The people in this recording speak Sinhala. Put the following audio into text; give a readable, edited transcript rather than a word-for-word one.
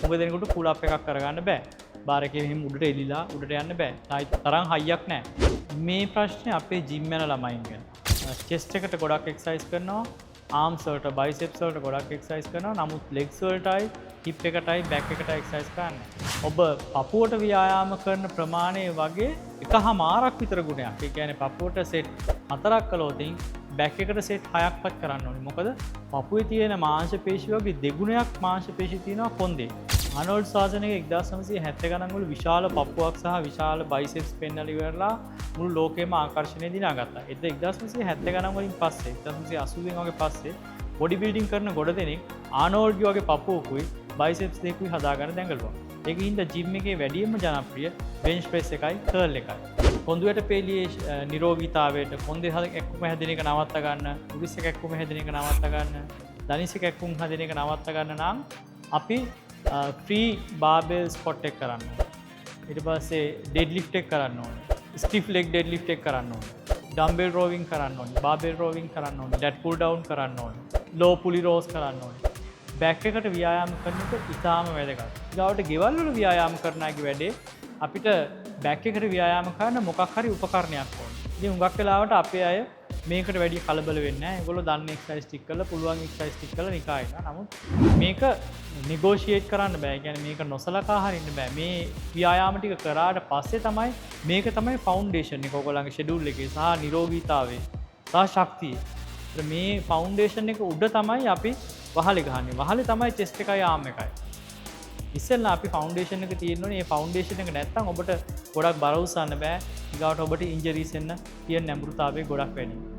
මුග දෙනකොට පුල් අප් එකක් කරගන්න බෑ. බාර් එකේ මෙහෙම උඩට එලිලා උඩට යන්න බෑ. තරම් හයියක් නැහැ. මේ ප්‍රශ්නේ අපේ ජිම් යන ළමයින් ගැන. චෙස්ට් එකට ගොඩක් එක්සර්සයිස් කරනවා. ආම්ස් වලට බයිසෙප්ස් වලට ගොඩක් එක්සර්සයිස් කරනවා. නමුත් ලෙග්ස් වලටයි හිප් එකටයි බැක් එකටයි එක්සර්සයිස් කරන්නේ. ඔබ පපුවට ව්‍යායාම කරන ප්‍රමාණය වගේ එකහමාරක් විතර ගුණයක්. ඒ කියන්නේ පපුවට සෙට් 4ක් කළොත් බැක් එකට සෙට් 6ක්වත් කරන්න ඕනේ. මොකද පපුවේ තියෙන මාංශ පේශි වගේ දෙගුණයක් මාංශ පේශි තියෙනවා කොන්දේ. ආනෝල්ඩ් ෂ්වාසනේගර් 1970 ගණන් වල විශාල පපුවක් සහ විශාල බයිසෙප්ස් පෙන්නලා ඉවරලා මුළු ලෝකෙම ආකර්ෂණය දිනාගත්තා. 1970 ගණන් වලින් පස්සේ 1980 වගේ පස්සේ බොඩි බිල්ඩින් කරන ගොඩ දෙනෙක් ආනෝල්ඩ්ගේ වගේ පපුවකුයි බයිසෙප්ස් දෙකුයි හදාගන්න දැඟලුවා. ඒක හින්දා ජිම් එකේ වැඩිම ජනප්‍රිය බෙන්ච් ප්‍රෙස් එකයි කර්ල් එකයි. කොඳුයට පෙළියේ නිරෝගීතාවයට කොන්දේ එක්කුම හැදෙන එක නවත්ත ගන්න, උරිස් එක එක්කුම හැදෙන එක නවත්ත ගන්න, දනිස් එක එක්කුම හැදෙන එක නවත්ත ගන්න නම් අපි ෆ්‍රී බාබෙල් ස්කොට් එක කරන්න ඕනේ. ඊට පස්සේ ඩෙඩ් ලිෆ්ට් එක කරන්න ඕනේ. ස්ටිෆ් ලෙග් ඩෙඩ් ලිෆ්ට් එක කරන්න ඕනේ. ඩම්බෙල් රෝවිං කරන්න ඕනේ. බාබෙල් රෝවිං කරන්න ඕනේ. ඩෙඩ් පුල් ඩවුන් කරන්න ඕනේ. ලෝ පුලි රෝස් කරන්න ඕනේ. බැක් එකට ව්‍යායාම කරනකොට ඉතාම වැදගත්. ඊගාවට ගෙවල් වල ව්‍යායාම කරන අයගේ වැඩේ අපිට බැක් එකට ව්‍යායාම කරන්න මොකක් හරි උපකරණයක් ඕනේ. ඉතින් හුඟක් වෙලාවට අපේ අය මේකට වැඩි කලබල වෙන්නේ නැහැ. ඒගොල්ලෝ දන්න එක්සර්සයිස් ටික කරලා පුළුවන් එක්සර්සයිස් ටික කරලා නිකා එනවා. නමුත් මේක නෙගෝෂিয়েට් කරන්න බෑ. ඒ කියන්නේ මේක නොසලකා හරින්න බෑ. මේ ව්‍යායාම ටික කරාට පස්සේ තමයි මේක තමයි ෆවුන්ඩේෂන් එක ඔයගොල්ලන්ගේ ෂෙඩියුල් එකේ සහ නිරෝගීතාවයේ සහ ශක්තියේ. මේ ෆවුන්ඩේෂන් එක උඩ තමයි අපි වහලේ ගහන්නේ. වහලේ තමයි චෙස්ට් එකයි ආම් එකයි. ඉස්සෙල්ලා අපි ෆවුන්ඩේෂන් එක තියෙන්න ඕනේ. මේ ෆවුන්ඩේෂන් එක නැත්තම් ඔබට ගොඩක් බර උස්සන්න බෑ. ඊගාවට ඔබට ඉන්ජරිස් එන්න තියෙන නැඹුරුතාවය ගොඩක් වැඩි.